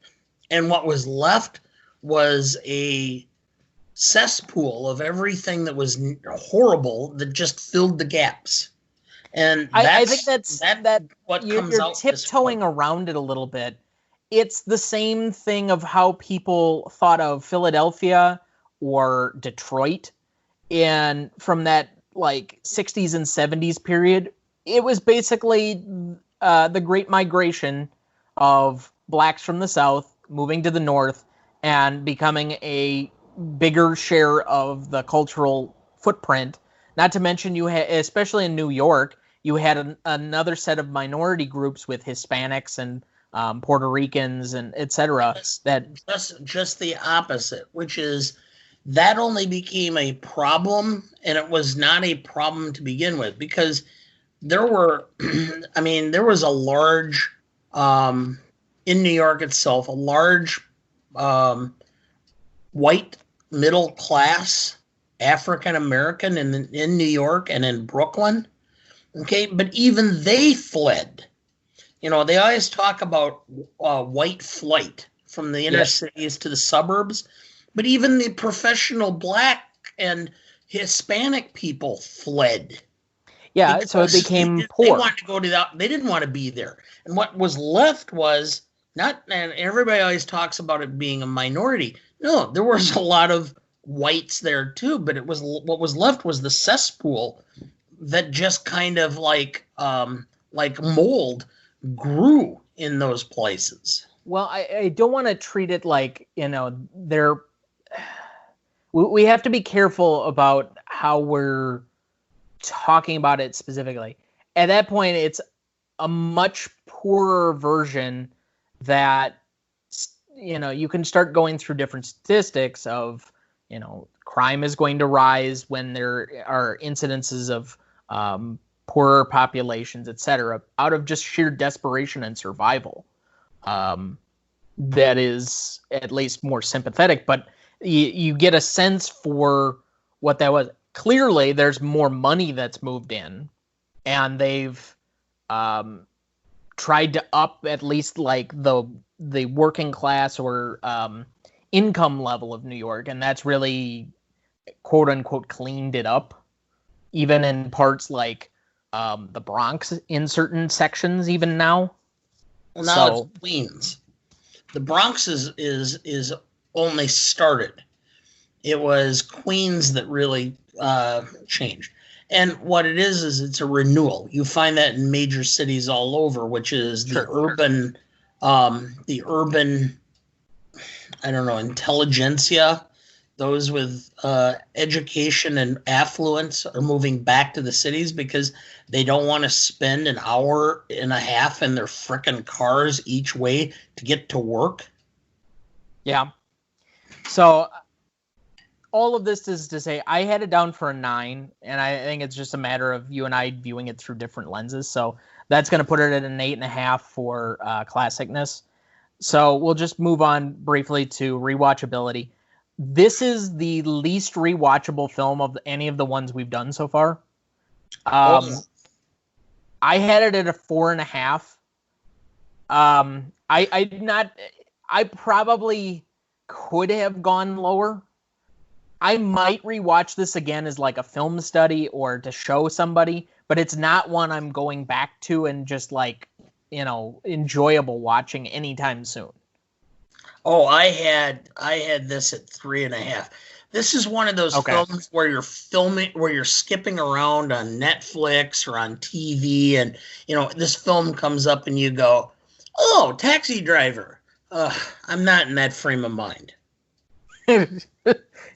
and what was left was a cesspool of everything that was horrible that just filled the gaps. And I think that's what you're tiptoeing around it a little bit. It's the same thing of how people thought of Philadelphia or Detroit, and from that like 60s and 70s period, it was basically the Great Migration of blacks from the South moving to the North and becoming a bigger share of the cultural footprint. Not to mention, you had, especially in New York, you had another set of minority groups with Hispanics and Puerto Ricans and etc. That just the opposite, which is that only became a problem, and it was not a problem to begin with, because there were, there was a large, in New York itself, a large white middle class African American in New York and in Brooklyn. Okay, but even they fled. They always talk about white flight from the inner cities to the suburbs, but even the professional black and Hispanic people fled. Yeah, so it became poor. They wanted to go to that. They didn't want to be there. And what was left was not, and everybody always talks about it being a minority. No, there was a lot of whites there too, but it was, what was left was the cesspool that just kind of like mold grew in those places. Well, I don't want to treat it like, we have to be careful about how we're talking about it specifically. At that point, it's a much poorer version that, you can start going through different statistics of, crime is going to rise when there are incidences of poorer populations, etc., out of just sheer desperation and survival. That is at least more sympathetic, but you get a sense for what that was. Clearly, there's more money that's moved in, and they've tried to up at least like the working class or income level of New York, and that's really quote unquote cleaned it up, even in parts like the Bronx in certain sections even now. Well, now it's Queens. The Bronx is only started. It was Queens that really changed. And what it is it's a renewal. You find that in major cities all over, which is the urban, I don't know, intelligentsia. Those with education and affluence are moving back to the cities because they don't want to spend an hour and a half in their frickin' cars each way to get to work. Yeah. So all of this is to say I had it down for a 9, and I think it's just a matter of you and I viewing it through different lenses. So that's going to put it at an 8.5 for classicness. So we'll just move on briefly to rewatchability. This is the least rewatchable film of any of the ones we've done so far. I had it at a 4.5. I probably could have gone lower. I might rewatch this again as like a film study or to show somebody, but it's not one I'm going back to and just like, enjoyable watching anytime soon. Oh, I had this at 3.5. This is one of those films where you're skipping around on Netflix or on TV, and this film comes up and you go, "Oh, Taxi Driver." I'm not in that frame of mind.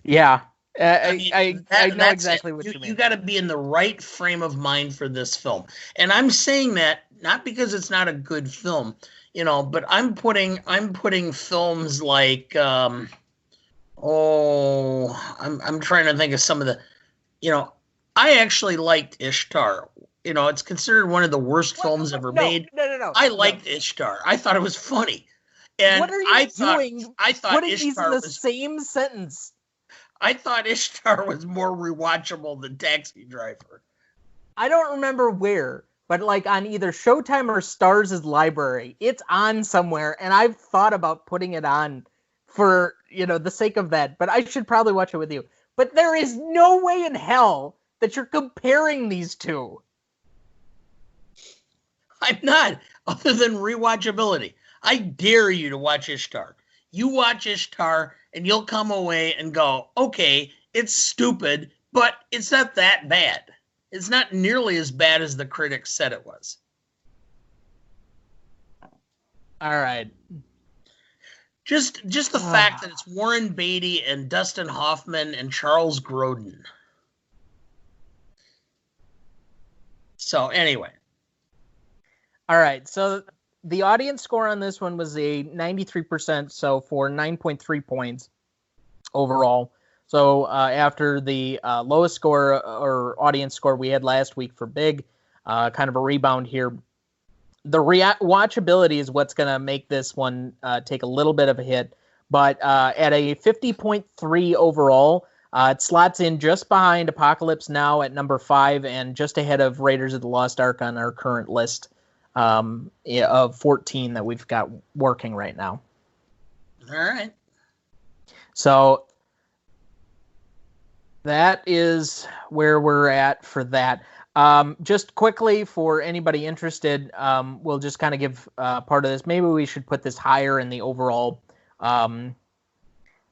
Yeah. I know exactly what you mean. You got to be in the right frame of mind for this film. And I'm saying that not because it's not a good film, but I'm putting films like I'm trying to think of some of the, I actually liked Ishtar. It's considered one of the worst films ever made. No. I liked Ishtar. I thought it was funny. And what are you doing? I thought putting Ishtar these in the was, same sentence. I thought Ishtar was more rewatchable than Taxi Driver. I don't remember where, but like on either Showtime or Starz' library, it's on somewhere, and I've thought about putting it on for, the sake of that, but I should probably watch it with you. But there is no way in hell that you're comparing these two. I'm not, other than rewatchability. I dare you to watch Ishtar. You watch Ishtar, and you'll come away and go, okay, it's stupid, but it's not that bad. It's not nearly as bad as the critics said it was. All right. Just the fact that it's Warren Beatty and Dustin Hoffman and Charles Grodin. So anyway. All right. So the audience score on this one was a 93%, so for 9.3 points overall. So after the lowest score or audience score we had last week for Big, kind of a rebound here. The watchability is what's going to make this one take a little bit of a hit. But at a 50.3 overall, it slots in just behind Apocalypse Now at number 5 and just ahead of Raiders of the Lost Ark on our current list of 14 that we've got working right now. All right. So that is where we're at for that. Just quickly, for anybody interested, we'll just kind of give part of this. Maybe we should put this higher in the overall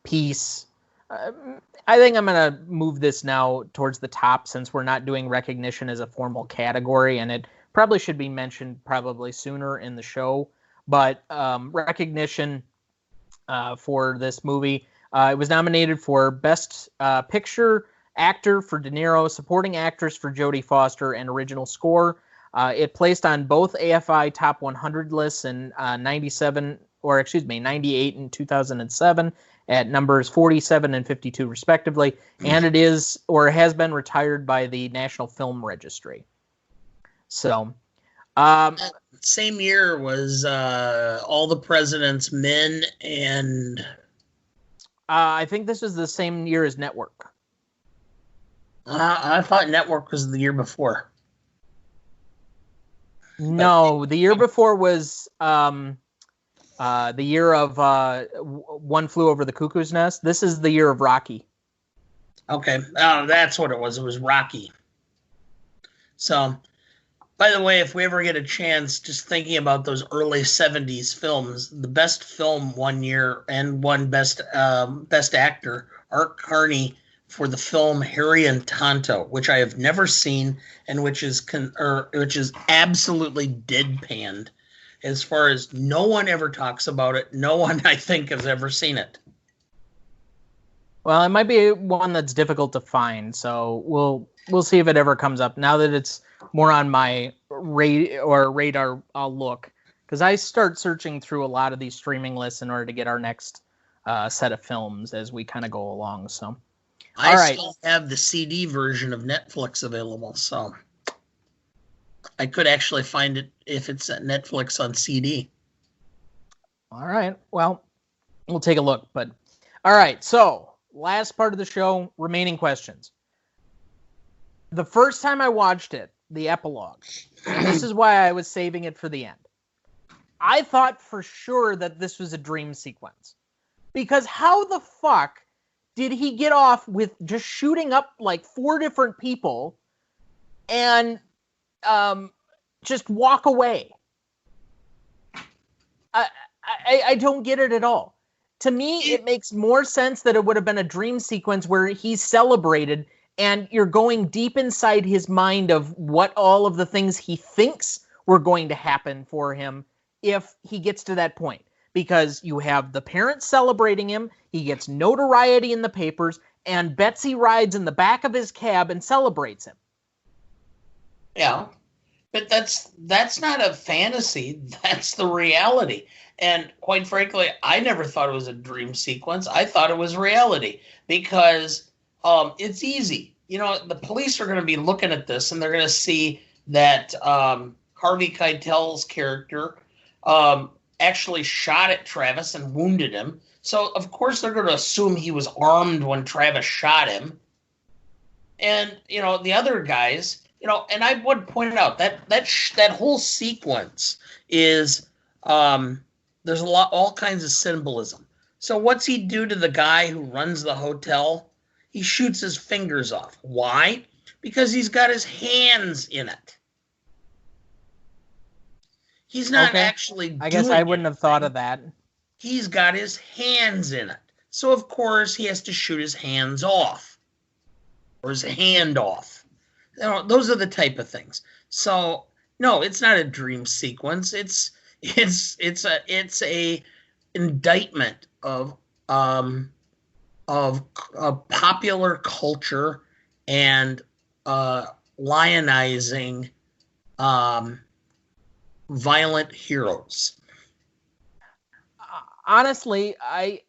piece. I think I'm going to move this now towards the top since we're not doing recognition as a formal category, and it probably should be mentioned probably sooner in the show. But recognition for this movie, it was nominated for Best Picture Actor for De Niro, Supporting Actress for Jodie Foster, and Original Score. It placed on both AFI Top 100 lists in 98 in 2007 at numbers 47 and 52 respectively, and it is or has been retired by the National Film Registry. So, same year was All the President's Men, and I think this was the same year as Network. I thought Network was the year before. No, the year before was the year of One Flew Over the Cuckoo's Nest. This is the year of Rocky. Okay. Oh, that's what it was. It was Rocky. So, by the way, if we ever get a chance, just thinking about those early 70s films, the best film one year and one best actor, Art Carney, for the film Harry and Tonto, which I have never seen and which is absolutely deadpanned. As far as no one ever talks about it, no one I think has ever seen it. Well, it might be one that's difficult to find, so we'll see if it ever comes up. Now that it's more on my radar, I'll look, because I start searching through a lot of these streaming lists in order to get our next set of films as we kind of go along. So. I still have the CD version of Netflix available, so I could actually find it if it's at Netflix on CD. All right. Well, we'll take a look. But all right. So last part of the show, remaining questions. The first time I watched it, the epilogue, and this is why I was saving it for the end. I thought for sure that this was a dream sequence. Because how the fuck did he get off with just shooting up like 4 different people and just walk away? I don't get it at all. To me, it makes more sense that it would have been a dream sequence where he's celebrated and you're going deep inside his mind of what all of the things he thinks were going to happen for him if he gets to that point. Because you have the parents celebrating him, he gets notoriety in the papers, and Betsy rides in the back of his cab and celebrates him. Yeah. But that's not a fantasy. That's the reality. And quite frankly, I never thought it was a dream sequence. I thought it was reality because it's easy. The police are going to be looking at this and they're going to see that Harvey Keitel's character actually shot at Travis and wounded him. So, of course, they're going to assume he was armed when Travis shot him. And, the other guys, and I would point out that whole sequence is, there's all kinds of symbolism. So what's he do to the guy who runs the hotel? He shoots his fingers off. Why? Because he's got his hands in it. He's not actually doing I guess I wouldn't anything. have thought of that. He's got his hands in it. So, of course, he has to shoot his hands off. Or his hand off. Those are the type of things. So, no, it's not a dream sequence. It's a indictment of popular culture and lionizing violent heroes. Honestly, I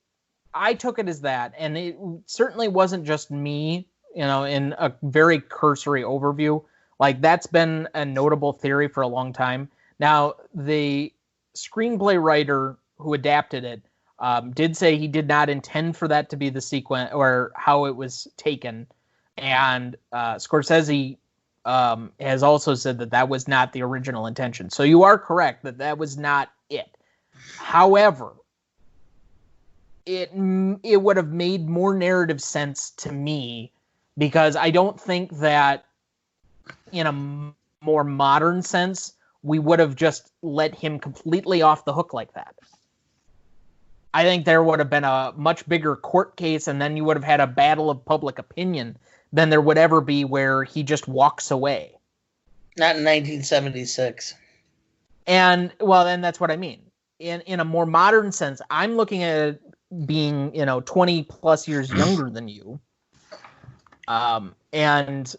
took it as that, and it certainly wasn't just me, in a very cursory overview. Like, that's been a notable theory for a long time. Now, the screenplay writer who adapted it did say he did not intend for that to be the sequence or how it was taken. And Scorsese has also said that was not the original intention. So you are correct that was not it. However, it would have made more narrative sense to me because I don't think that in a more modern sense, we would have just let him completely off the hook like that. I think there would have been a much bigger court case, and then you would have had a battle of public opinion than there would ever be where he just walks away. Not in 1976. And, well, then that's what I mean. In a more modern sense, I'm looking at it being, 20 plus years younger than you. And,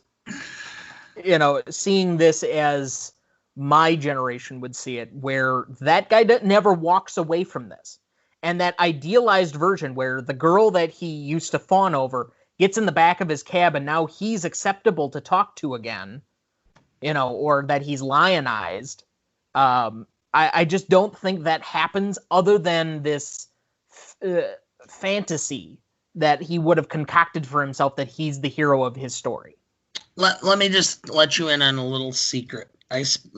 seeing this as my generation would see it, where that guy never walks away from this. And that idealized version where the girl that he used to fawn over gets in the back of his cab and now he's acceptable to talk to again, or that he's lionized. I just don't think that happens other than this fantasy that he would have concocted for himself that he's the hero of his story. Let me just let you in on a little secret.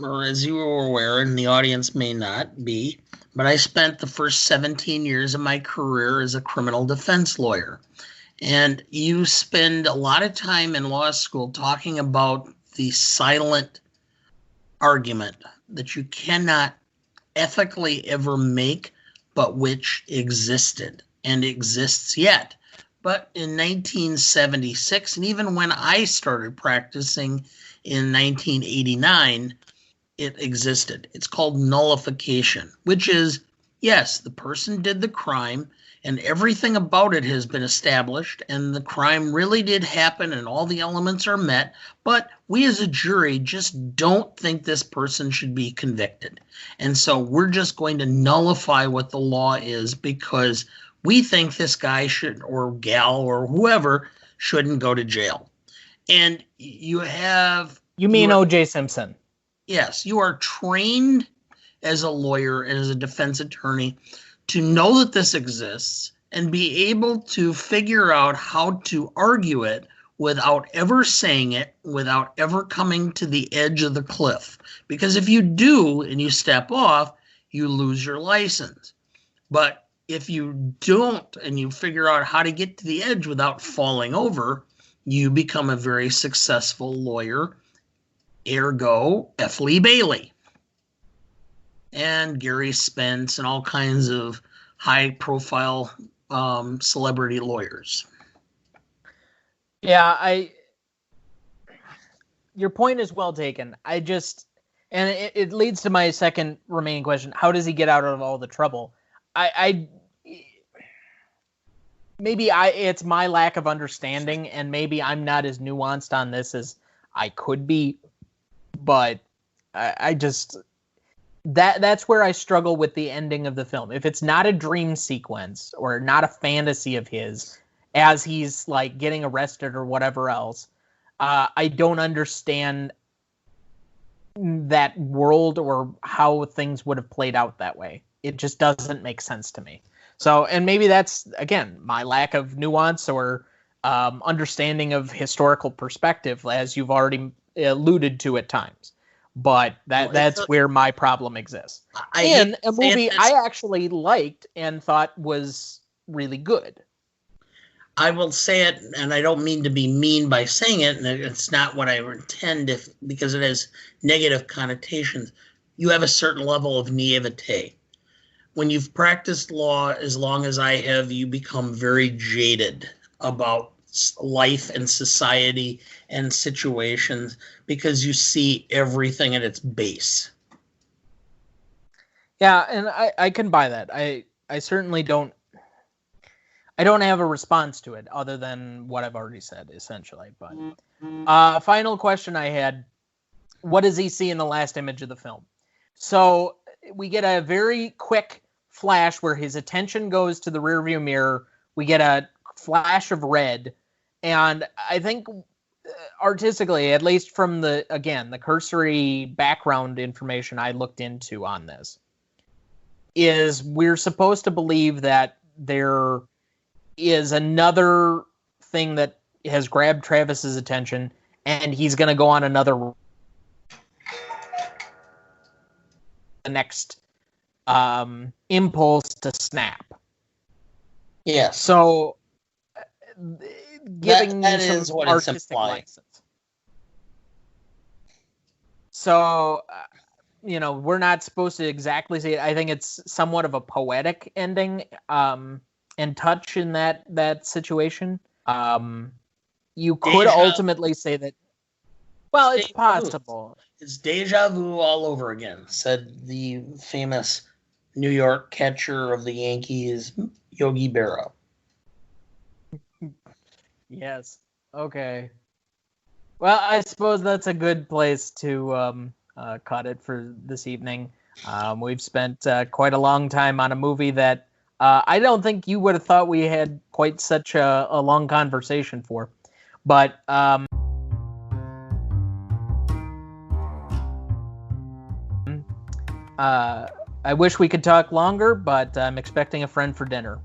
Or as you were aware, and the audience may not be, but I spent the first 17 years of my career as a criminal defense lawyer. And you spend a lot of time in law school talking about the silent argument that you cannot ethically ever make, but which existed and exists yet. But in 1976, and even when I started practicing in 1989, it existed. It's called nullification, which is, yes, the person did the crime and everything about it has been established and the crime really did happen and all the elements are met, but we as a jury just don't think this person should be convicted. And so we're just going to nullify what the law is because we think this guy should, or gal, or whoever, shouldn't go to jail. And you have... You mean O.J. Simpson? Yes. You are trained as a lawyer and as a defense attorney to know that this exists and be able to figure out how to argue it without ever saying it, without ever coming to the edge of the cliff. Because if you do and you step off, you lose your license. But if you don't and you figure out how to get to the edge without falling over, you become a very successful lawyer, ergo F. Lee Bailey and Gary Spence and all kinds of high-profile celebrity lawyers. Yeah, your point is well taken. And it leads to my second remaining question. How does he get out of all the trouble? maybe it's my lack of understanding, and maybe I'm not as nuanced on this as I could be, but I just that's where I struggle with the ending of the film. If it's not a dream sequence or not a fantasy of his as he's like getting arrested or whatever else, I don't understand that world or how things would have played out that way. It just doesn't make sense to me. So, and maybe that's, again, my lack of nuance or understanding of historical perspective, as you've already alluded to at times. But that's where my problem exists. And a movie I actually liked and thought was really good. I will say it, and I don't mean to be mean by saying it, and it's not what I intend because it has negative connotations. You have a certain level of naivete. When you've practiced law as long as I have, you become very jaded about life and society and situations because you see everything at its base. Yeah, and I can buy that. I certainly don't. I don't have a response to it other than what I've already said, essentially. But final question I had: what does he see in the last image of the film? So we get a very quick flash where his attention goes to the rearview mirror. We get a flash of red, and I think artistically, at least from the cursory background information I looked into on this, is we're supposed to believe that there is another thing that has grabbed Travis's attention, and he's going to go on another the next impulse to snap. Yeah. So giving that some is what artistic license. So we're not supposed to exactly say it. I think it's somewhat of a poetic ending and touch in that situation. You could ultimately say that. Well, it's possible. It's deja vu all over again, said the famous New York catcher of the Yankees, Yogi Berra. Yes. Okay. Well, I suppose that's a good place to cut it for this evening. We've spent quite a long time on a movie that I don't think you would have thought we had quite such a long conversation for. But I wish we could talk longer, but I'm expecting a friend for dinner.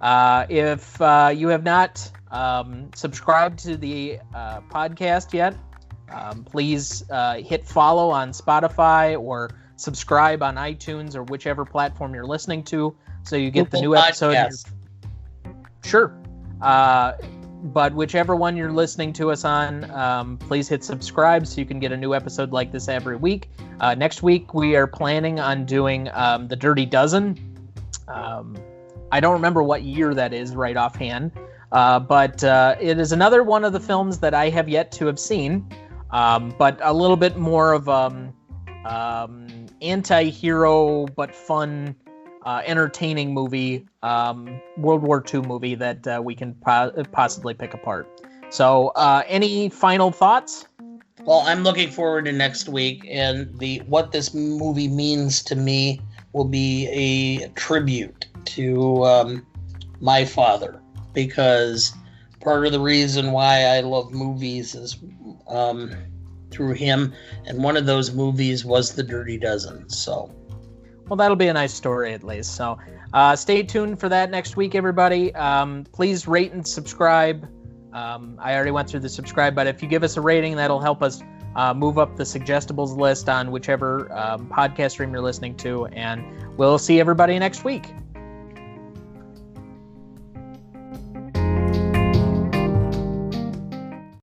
If you have not subscribed to the podcast yet, please hit follow on Spotify or subscribe on iTunes or whichever platform you're listening to, so you get the new episode. Sure. But whichever one you're listening to us on, please hit subscribe so you can get a new episode like this every week. Next week, we are planning on doing The Dirty Dozen. I don't remember what year that is right offhand, but it is another one of the films that I have yet to have seen, but a little bit more of anti-hero but fun, entertaining movie, World War II movie that we can possibly pick apart. So any final thoughts? Well, I'm looking forward to next week, and what this movie means to me will be a tribute to my father, because part of the reason why I love movies is through him, and one of those movies was The Dirty Dozen. So, well, that'll be a nice story at least. So stay tuned for that next week, everybody. Please rate and subscribe. I already went through the subscribe, but if you give us a rating, that'll help us move up the suggestibles list on whichever podcast stream you're listening to, and we'll see everybody next week.